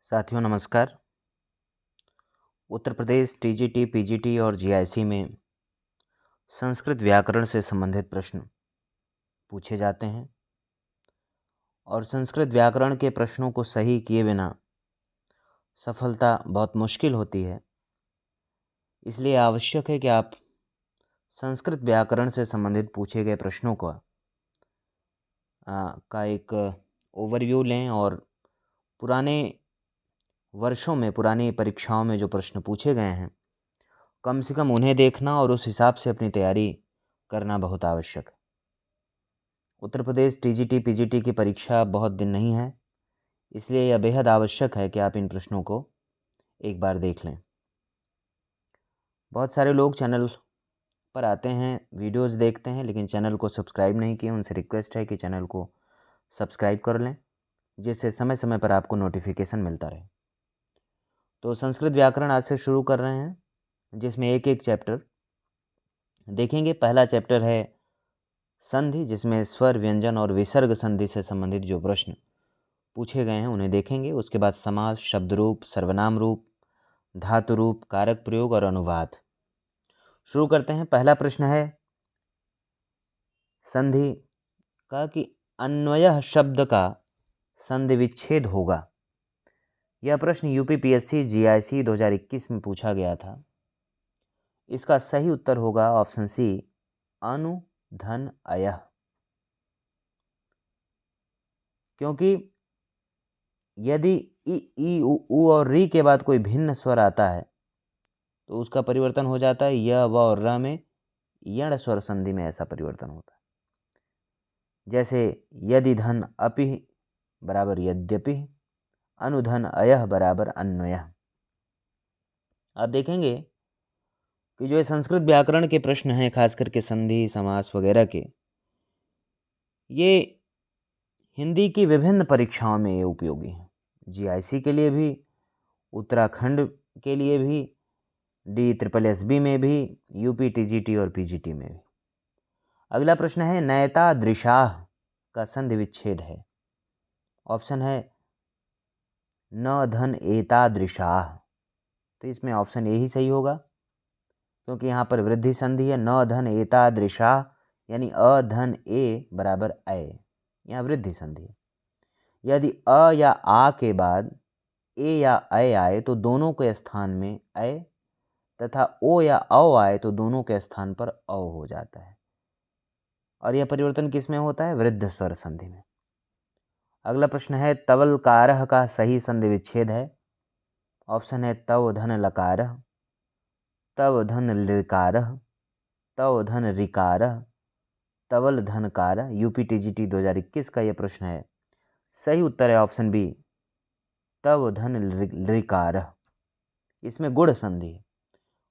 साथियों नमस्कार। Uttar Pradesh TGT, PGT और जीआईसी में संस्कृत व्याकरण से संबंधित प्रश्न पूछे जाते हैं और संस्कृत व्याकरण के प्रश्नों को सही किए बिना सफलता बहुत मुश्किल होती है। इसलिए आवश्यक है कि आप संस्कृत व्याकरण से संबंधित पूछे गए प्रश्नों का एक ओवरव्यू लें और पुराने वर्षों में, पुरानी परीक्षाओं में जो प्रश्न पूछे गए हैं, कम से कम उन्हें देखना और उस हिसाब से अपनी तैयारी करना बहुत आवश्यक है। उत्तर प्रदेश टीजीटी, पीजीटी की परीक्षा बहुत दिन नहीं है, इसलिए यह बेहद आवश्यक है कि आप इन प्रश्नों को एक बार देख लें। बहुत सारे लोग चैनल पर आते हैं, वीडियोस देखते हैं, लेकिन चैनल को सब्सक्राइब नहीं किए। उनसे रिक्वेस्ट है कि चैनल को सब्सक्राइब कर लें, जिससे समय समय पर आपको नोटिफिकेशन मिलता रहे। तो संस्कृत व्याकरण आज से शुरू कर रहे हैं, जिसमें एक एक चैप्टर देखेंगे। पहला चैप्टर है संधि, जिसमें स्वर, व्यंजन और विसर्ग संधि से संबंधित जो प्रश्न पूछे गए हैं उन्हें देखेंगे। उसके बाद समास, शब्द रूप, सर्वनाम रूप, धातु रूप, कारक प्रयोग और अनुवाद। शुरू करते हैं। पहला प्रश्न है संधि का कि अन्वयः शब्द का संधि विच्छेद होगा। यह प्रश्न यूपीपीएससी जीआईसी 2021 में पूछा गया था। इसका सही उत्तर होगा ऑप्शन सी, अनु धन अयः। क्योंकि यदि इ, ई, उ और री के बाद कोई भिन्न स्वर आता है तो उसका परिवर्तन हो जाता है। य, व और र में यण स्वर संधि में ऐसा परिवर्तन होता है। जैसे यदि धन अपि बराबर यद्यपि, अनुधन अयः बराबर अन्वयः। आप देखेंगे कि जो ये संस्कृत व्याकरण के प्रश्न हैं, खास करके संधि, समास वगैरह के, ये हिंदी की विभिन्न परीक्षाओं में ये उपयोगी हैं। जीआईसी के लिए भी, उत्तराखंड के लिए भी, DSSB में भी, यूपी टीजीटी और पीजीटी में भी। अगला प्रश्न है नयतादृशाः का संधि विच्छेद है। ऑप्शन है न धन एतादृशाः। तो इसमें ऑप्शन ए ही सही होगा, क्योंकि यहाँ पर वृद्धि संधि है। न धन एतादृशाः यानी अ धन ए बराबर अय, यहाँ वृद्धि संधि है। यदि अ या आ के बाद ए या अय आए तो दोनों के स्थान में अय, तथा ओ या औ आए तो दोनों के स्थान पर औ हो जाता है। और यह परिवर्तन किस में होता है? वृद्ध स्वर संधि में। अगला प्रश्न है तवलकारः का सही संधि विच्छेद है। ऑप्शन है तव धन लकारः, तव धन लिकारः, तव धन ऋकारः, तवल धनकारः। यूपी टीजीटी 2021 का यह प्रश्न है। सही उत्तर है ऑप्शन बी, तव धन ऋकारः। इसमें गुण संधि है।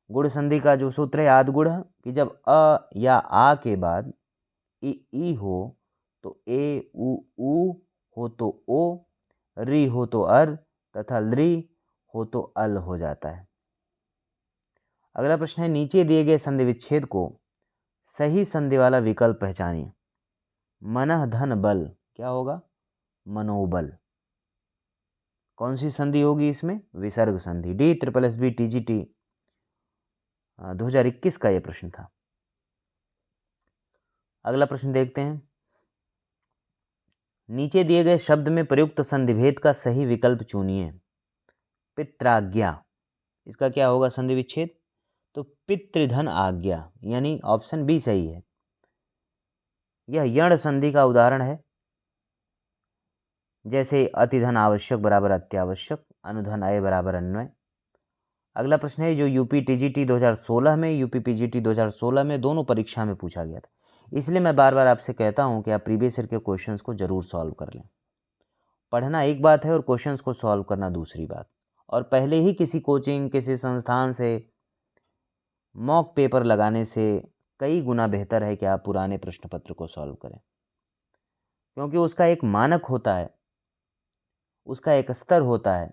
गुण संधि का जो सूत्र है आद गुण, कि जब अ या आ के बाद ई हो तो ए, उ हो तो ओ, री हो तो अर, तथा लृ हो तो अल हो जाता है। अगला प्रश्न है नीचे दिए गए संधि विच्छेद को सही संधि वाला विकल्प पहचानिए। मनः धन बल, क्या होगा? मनोबल। कौन सी संधि होगी इसमें? विसर्ग संधि। DSSB टीजीटी 2021 का यह प्रश्न था। अगला प्रश्न देखते हैं। नीचे दिए गए शब्द में प्रयुक्त संधिभेद का सही विकल्प चुनिए। पित्राज्ञा, इसका क्या होगा संधि विच्छेद? तो पितृधन आज्ञा, यानी ऑप्शन बी सही है। यह यण संधि का उदाहरण है। जैसे अतिधन आवश्यक बराबर अत्यावश्यक, अनुधन अय बराबर अन्वय। अगला प्रश्न है जो यूपी टीजीटी 2016 में, यूपी पीजीटी 2016 में दोनों परीक्षा में पूछा गया था। इसलिए मैं बार बार आपसे कहता हूं कि आप प्रीवियस ईयर के क्वेश्चंस को जरूर सॉल्व कर लें। पढ़ना एक बात है और क्वेश्चंस को सॉल्व करना दूसरी बात। और पहले ही किसी कोचिंग, किसी संस्थान से मॉक पेपर लगाने से कई गुना बेहतर है कि आप पुराने प्रश्न पत्र को सॉल्व करें, क्योंकि उसका एक मानक होता है, उसका एक स्तर होता है।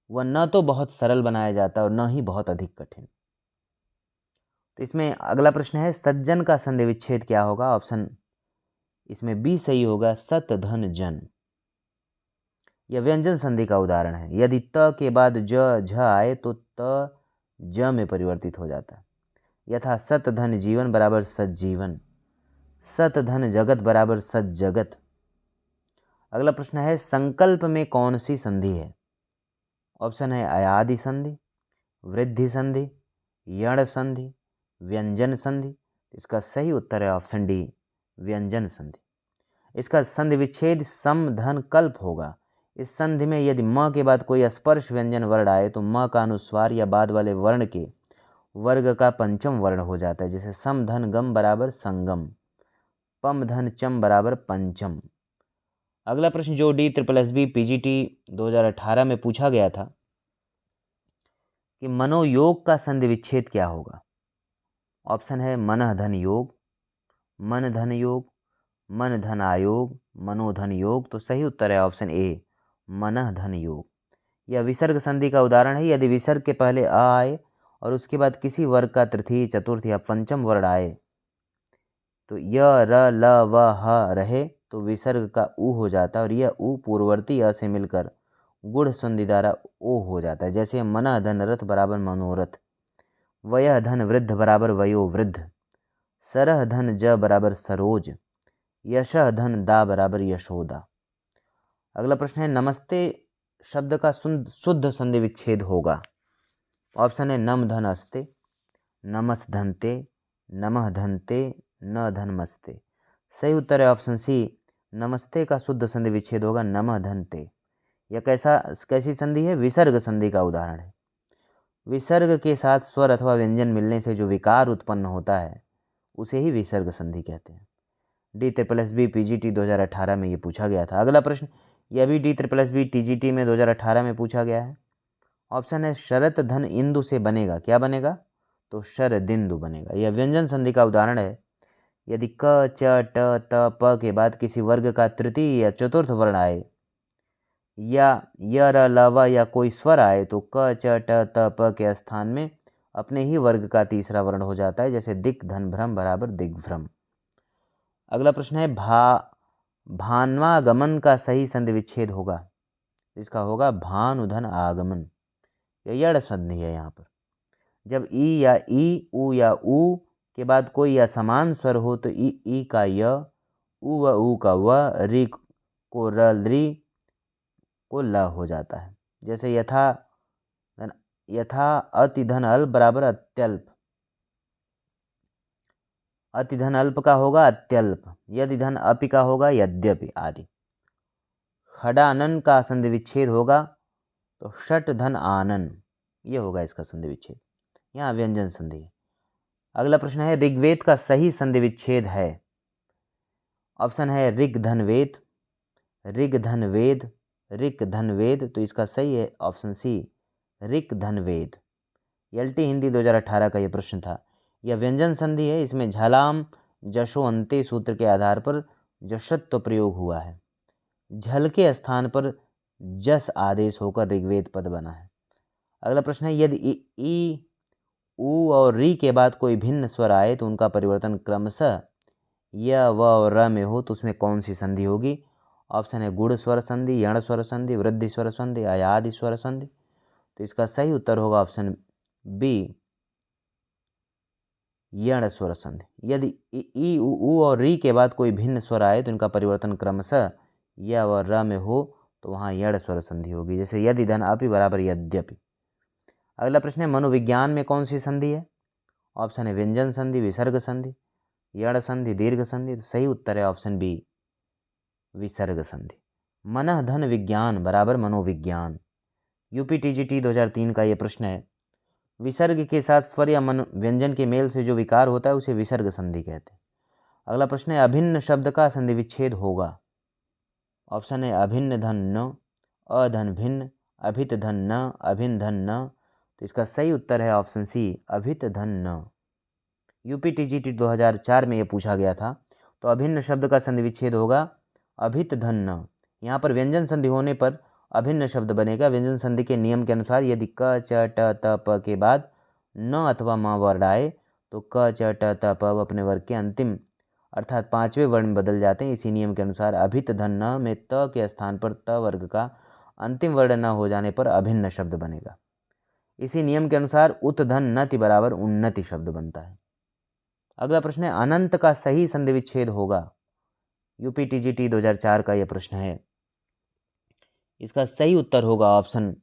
वह न तो बहुत सरल बनाया जाता है और न ही बहुत अधिक कठिन। तो इसमें अगला प्रश्न है सज्जन का संधि विच्छेद क्या होगा? ऑप्शन इसमें बी सही होगा, सत धन जन। यह व्यंजन संधि का उदाहरण है। यदि त के बाद ज झ आए तो त ज में परिवर्तित हो जाता है। यथा सत धन जीवन बराबर सज्जीवन, सत धन जगत बराबर सज्जगत। अगला प्रश्न है संकल्प में कौन सी संधि है? ऑप्शन है अयादि संधि, वृद्धि संधि, यण संधि, व्यंजन संधि। इसका सही उत्तर है ऑप्शन डी, व्यंजन संधि। इसका संधि विच्छेद सम धन कल्प होगा। इस संधि में यदि म के बाद कोई स्पर्श व्यंजन वर्ण आए तो म का अनुस्वार या बाद वाले वर्ण के वर्ग का पंचम वर्ण हो जाता है। जैसे सम धन गम बराबर संगम, पम धन चम बराबर पंचम। अगला प्रश्न जो DSSB PGT 2018 में पूछा गया था कि मनोयोग का संधि विच्छेद क्या होगा? ऑप्शन है मनः धन योग, मन धन योग, मन धन आयोग, मनोधन योग। तो सही उत्तर है ऑप्शन ए, मनः धन योग। यह विसर्ग संधि का उदाहरण है। यदि विसर्ग के पहले अ आए और उसके बाद किसी वर्ग का तृतीय, चतुर्थ या पंचम वर्ण आए तो य र ल व ह रहे तो विसर्ग का उ हो जाता है और यह उ पूर्ववर्ती अ से मिलकर गुण संधि द्वारा ओ हो जाता है। जैसे मनः धन रथ बराबर मनोरथ, वयः धन वृद्ध बराबर वयोवृद्ध, सरह धन ज बराबर सरोज, यशः धन दा बराबर यशोदा। अगला प्रश्न है नमस्ते शब्द का शुद्ध संधि विच्छेद होगा। ऑप्शन है नम धन अस्ते, नमस धनते, नमः धनते, न धनमस्ते। सही उत्तर है ऑप्शन सी, नमस्ते का शुद्ध संधि विच्छेद होगा नमः धनते। यह कैसी संधि है? विसर्ग संधि का उदाहरण है। विसर्ग के साथ स्वर अथवा व्यंजन मिलने से जो विकार उत्पन्न होता है उसे ही विसर्ग संधि कहते हैं। DSSB PGT 2018 में ये पूछा गया था। अगला प्रश्न यह भी DSSB TGT में 2018 में पूछा गया है। ऑप्शन है शरत धन इंदु से बनेगा। क्या बनेगा? तो शरदिंदु बनेगा। यह व्यंजन संधि का उदाहरण है। यदि क च ट त प के बाद किसी वर्ग का तृतीय या चतुर्थ वर्ण आए या य र ल व या कोई स्वर आए तो क च ट त प के स्थान में अपने ही वर्ग का तीसरा वर्ण हो जाता है। जैसे दिक धन भ्रम बराबर दिग्भ्रम। अगला प्रश्न है भान्वागमन का सही संधि विच्छेद होगा। इसका होगा भानुधन आगमन। यह यड़ संधि है। यहाँ पर जब ई या ई, उ या उ के बाद कोई असमान स्वर हो तो ई का य, उ व उ का व, री को र, री को ल हो जाता है। जैसे यथा अतिधन अल्प बराबर अत्यल्प, अतिधन अल्प का होगा अत्यल्प, यदि धन अपि का होगा यद्यपि आदि। खडानन का संधि विच्छेद होगा तो षट धन आनन, ये होगा इसका संधि विच्छेद। यहाँ व्यंजन संधि है। अगला प्रश्न है ऋग्वेद का सही संधि विच्छेद है। ऑप्शन है ऋग धन वेद, ऋग धन वेद, ऋक धन वेद। तो इसका सही है ऑप्शन सी, ऋक धन वेद। LT हिंदी 2018 का यह प्रश्न था। यह व्यंजन संधि है। इसमें झलाम जशो अंते सूत्र के आधार पर जशत्व प्रयोग हुआ है। झल के स्थान पर जस आदेश होकर ऋग्वेद पद बना है। अगला प्रश्न है यदि ई, उ और री के बाद कोई भिन्न स्वर आए तो उनका परिवर्तन क्रमशः य, व और र में हो तो उसमें कौन सी संधि होगी? ऑप्शन है गुण स्वर संधि, यण स्वर संधि, वृद्धि स्वर संधि, अयादि स्वर संधि। तो इसका सही उत्तर होगा ऑप्शन बी, यण स्वर संधि। यदि ई, उ और री के बाद कोई भिन्न स्वर आए तो इनका परिवर्तन क्रमशः य व र में हो तो वहाँ यण स्वर संधि होगी। जैसे यदि धन अपि बराबर यद्यपि। अगला प्रश्न है मनोविज्ञान में कौन सी संधि है? ऑप्शन है व्यंजन संधि, विसर्ग संधि, यण संधि, दीर्घ संधि। तो सही उत्तर है ऑप्शन बी, विसर्ग संधि। मनः धन विज्ञान बराबर मनोविज्ञान। UP TGT 2003 का ये प्रश्न है। विसर्ग के साथ स्वर या व्यंजन के मेल से जो विकार होता है उसे विसर्ग संधि कहते हैं। अगला प्रश्न है अभिन्न शब्द का संधि विच्छेद होगा। ऑप्शन है अभिन्न धन न, अधन भिन्न, अभित धन न, अभिन्न धन न। तो इसका सही उत्तर है ऑप्शन सी, अभित धन न। UP TGT 2004 में ये पूछा गया था। तो अभिन्न शब्द का संधि विच्छेद होगा अभित धन न। यहाँ पर व्यंजन संधि होने पर अभिन्न शब्द बनेगा। व्यंजन संधि के नियम के अनुसार यदि क च ट त प के बाद न अथवा म वर्ण आए तो क च ट त प अपने वर्ग के अंतिम अर्थात पांचवें वर्ण में बदल जाते हैं। इसी नियम के अनुसार अभित धन न में त के स्थान पर त वर्ग का अंतिम वर्ण न हो जाने पर अभिन्न शब्द बनेगा। इसी नियम के अनुसार उत धन नति बराबर उन्नति शब्द बनता है। अगला प्रश्न है अनंत का सही संधि विच्छेद होगा। यूपी टीजीटी 2004 का यह प्रश्न है। इसका सही उत्तर होगा ऑप्शन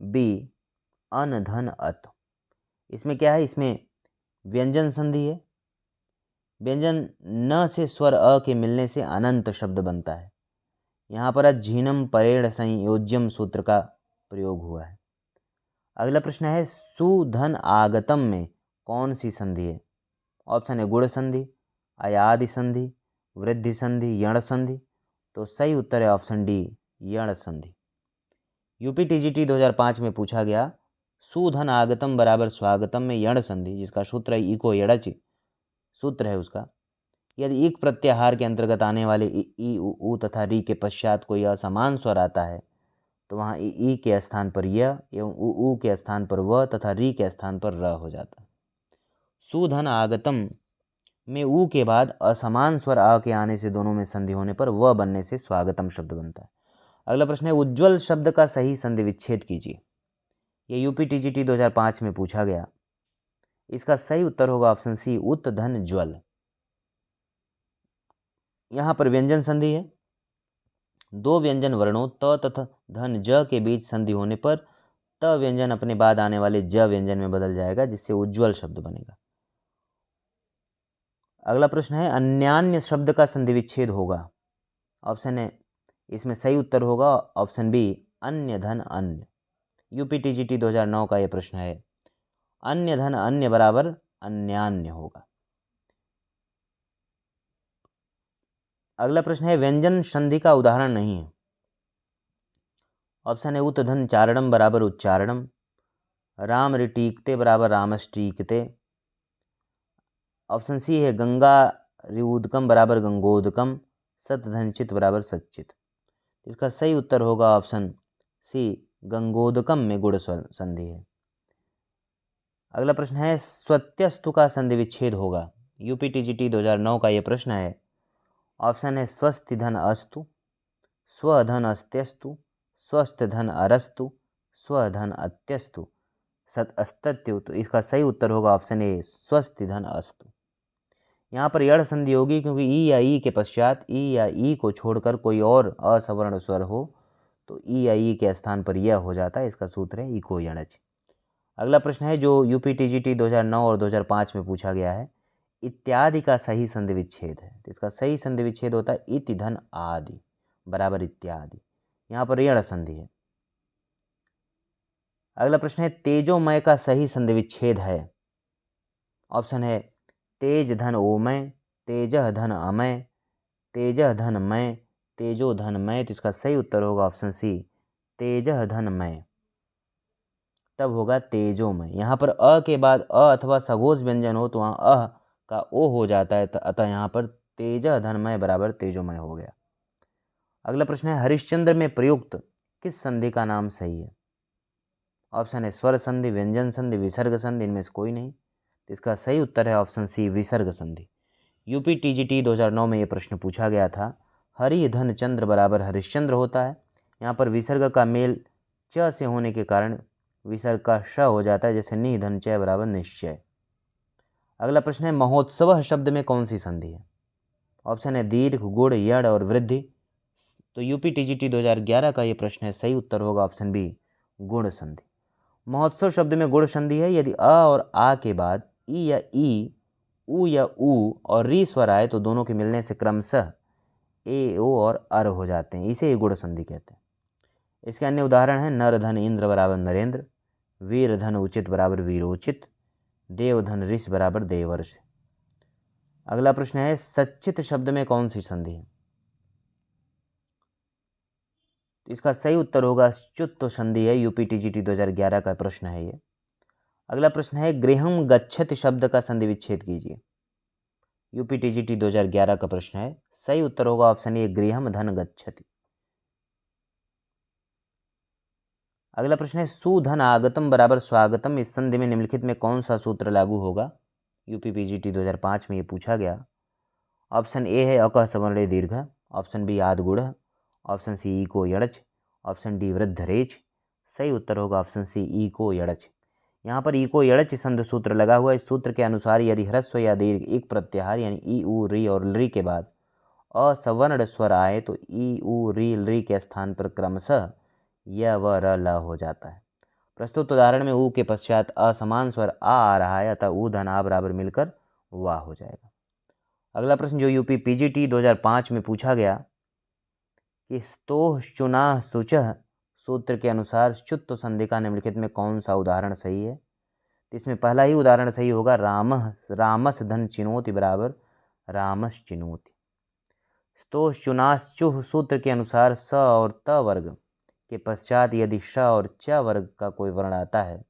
बी अन धन अत। इसमें क्या है, इसमें व्यंजन संधि है। व्यंजन न से स्वर अ के मिलने से अनंत शब्द बनता है। यहाँ पर झीनम परेण संयोज्यम सूत्र का प्रयोग हुआ है। अगला प्रश्न है सुधन आगतम में कौन सी संधि है। ऑप्शन है गुण संधि, अयादि संधि, वृद्धि संधि, यण संधि। तो सही उत्तर है ऑप्शन डी यण संधि। यूपी टीजीटी 2005 में पूछा गया सुधन आगतम बराबर स्वागतम में यण संधि, जिसका सूत्र है इको यड़च सूत्र है उसका। यदि एक प्रत्याहार के अंतर्गत आने वाले ई उ तथा री के पश्चात कोई असमान स्वर आता है तो वहाँ ई के स्थान पर य एवं उ के स्थान पर व तथा री के स्थान पर र हो जाता है। सुधन आगतम में उ के बाद असमान स्वर आ के आने से दोनों में संधि होने पर व बनने से स्वागतम शब्द बनता है। अगला प्रश्न है उज्ज्वल शब्द का सही संधि विच्छेद कीजिए। ये यूपी टीजीटी 2005 में पूछा गया। इसका सही उत्तर होगा ऑप्शन सी उत धन ज्वल। यहाँ पर व्यंजन संधि है। दो व्यंजन वर्णों त तथा धन ज के बीच संधि होने पर त व्यंजन अपने बाद आने वाले ज व्यंजन में बदल जाएगा, जिससे उज्ज्वल शब्द बनेगा। अगला प्रश्न है अन्यान्य शब्द का संधि विच्छेद होगा। ऑप्शन है इसमें सही उत्तर होगा ऑप्शन बी अन्य धन अन्य। यूपी टीजीटी 2009 का यह प्रश्न है। अन्य धन अन्य बराबर अन्यान्य होगा। अगला प्रश्न है व्यंजन संधि का उदाहरण नहीं है। ऑप्शन है उत धन चारणम बराबर उच्चारणम, राम रिटीकते बराबर रामस्टीकते। ऑप्शन सी है गंगा रिउदकम बराबर गंगोदकम, सत धन चित बराबर सच्चित। इसका सही उत्तर होगा ऑप्शन सी गंगोदकम में गुण संधि है। अगला प्रश्न है स्वत्यस्तु का संधि विच्छेद होगा। यूपी टीजीटी 2009 का यह प्रश्न है। ऑप्शन है स्वस्थ धन अस्तु, स्वधन अस्त्यस्तु, स्वस्थ धन अरस्तु, स्वधन अत्यस्तु, सत अस्तत्यु। तो इसका सही उत्तर होगा ऑप्शन ए स्वस्थ धन अस्तु। यहाँ पर यड़ संधि होगी क्योंकि ई या ई के पश्चात ई या ई को छोड़कर कोई और असवर्ण स्वर हो तो ई या ई के स्थान पर यह हो जाता है। इसका सूत्र है इको यणच। अगला प्रश्न है जो यूपी टीजीटी 2009 और 2005 में पूछा गया है। इत्यादि का सही संधि विच्छेद है। तो इसका सही संधि विच्छेद होता है इति धन आदि बराबर इत्यादि। यहाँ पर यण संधि है। अगला प्रश्न है तेजोमय का सही संधि विच्छेद है। ऑप्शन है तेज धन ओमय, तेजह धन अमय, तेजह धन मय, तेजो धन मय। तो इसका सही उत्तर होगा ऑप्शन सी तेजह धन मय, तब होगा तेजोमय। यहाँ पर अ के बाद अ अथवा सघोष व्यंजन हो तो वहाँ अ का ओ हो जाता है, अतः यहाँ पर तेजह धनमय बराबर तेजोमय हो गया। अगला प्रश्न है हरिश्चंद्र में प्रयुक्त किस संधि का नाम सही है। ऑप्शन है स्वर संधि, व्यंजन संधि, विसर्ग संधि। इनमें से कोई नहीं। तो इसका सही उत्तर है ऑप्शन सी विसर्ग संधि। यूपी टीजीटी 2009 में यह प्रश्न पूछा गया था। हरि धन चंद्र बराबर हरिश्चंद्र होता है। यहाँ पर विसर्ग का मेल च से होने के कारण विसर्ग का श हो जाता है, जैसे नि धन चय बराबर निश्चय। अगला प्रश्न है महोत्सव शब्द में कौन सी संधि है। ऑप्शन है दीर्घ, गुण, यड़ और वृद्धि। तो यूपी टीजीटी 2011 का यह प्रश्न है। सही उत्तर होगा ऑप्शन बी गुण संधि। महोत्सव शब्द में गुण संधि है। यदि अ और आ के बाद ई या ई, उ या उ और री स्वर आए तो दोनों के मिलने से क्रमशः ए, ओ और अर हो जाते हैं। इसे गुण संधि कहते हैं। इसके अन्य उदाहरण है नर धन इंद्र बराबर नरेंद्र, वीर धन उचित बराबर वीरोचित, देव धन ऋष बराबर देवर्ष। अगला प्रश्न है सच्चित शब्द में कौन सी संधि है। इसका सही उत्तर होगा च्युत संधि है। यूपी टीजीटी 2011 का प्रश्न है ये। अगला प्रश्न है गृहम गच्छति शब्द का संधि विच्छेद कीजिए। यूपी टीजीटी 2011 का प्रश्न है। सही उत्तर होगा ऑप्शन ए गृहम धन गच्छति। अगला प्रश्न है सुधन आगतम बराबर स्वागतम। इस संधि में निम्नलिखित में कौन सा सूत्र लागू होगा। यूपी पीजीटी 2005 में ये पूछा गया। ऑप्शन ए है अकः सवर्णे दीर्घ, ऑप्शन बी आद गुण, ऑप्शन सी इको यड़च, ऑप्शन डी वृद्धरेच। सही उत्तर होगा ऑप्शन सी ईको यड़च। यहाँ पर ईको यड़च संध सूत्र लगा हुआ है। इस सूत्र के अनुसार यदि ह्रस्व या दीर्घ एक प्रत्याहार यानी ई उ री और री के बाद असवर्ण स्वर आए तो ई उ री के स्थान पर क्रमशः य व र ल हो जाता है। प्रस्तुत उदाहरण में ऊ के पश्चात असमान स्वर आ रहा है, अतः ऊ धन आ बराबर मिलकर वाह हो जाएगा। अगला प्रश्न जो यूपी पीजीटी 2005 में पूछा गया कि स्तोह चुनाह सुचह सूत्र के अनुसार चुत्व संधि का निम्नलिखित में कौन सा उदाहरण सही है। इसमें पहला ही उदाहरण सही होगा, रामस धन चिनोति बराबर रामस चिनोति। स्तोह चुनास चुह सूत्र के अनुसार स और त वर्ग के पश्चात यदि श और च वर्ग का कोई वर्ण आता है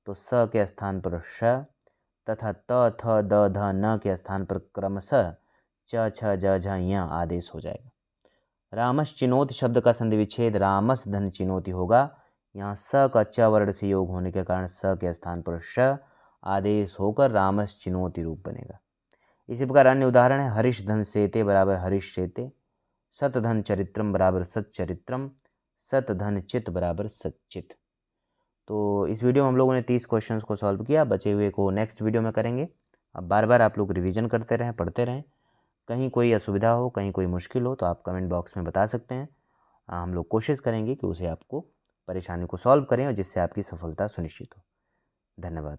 तो स के स्थान पर श तथा त थ द ध न के स्थान पर क्रमशः च छ ज झ य आदेश हो जाएगा। रामस चिनोति शब्द का संधि विच्छेद रामस धन चिनोति होगा। यहाँ स का च वर्ण से योग होने के कारण स के स्थान पर श आदेश होकर रामस चिनोति रूप बनेगा। इसी प्रकार अन्य उदाहरण है, हरीश धन सेते बराबर हरीश सेते, सत धन चरित्रम बराबर सच्चरित्रम, सत धन चित बराबर सच्चित। तो इस वीडियो में हम लोगों ने 30 क्वेश्चंस को सॉल्व किया, बचे हुए को नेक्स्ट वीडियो में करेंगे। अब बार बार आप लोग रिवीजन करते रहें, पढ़ते रहें। कहीं कोई असुविधा हो, कहीं कोई मुश्किल हो तो आप कमेंट बॉक्स में बता सकते हैं। हम लोग कोशिश करेंगे कि उसे आपको परेशानी को सॉल्व करें और जिससे आपकी सफलता सुनिश्चित हो। धन्यवाद।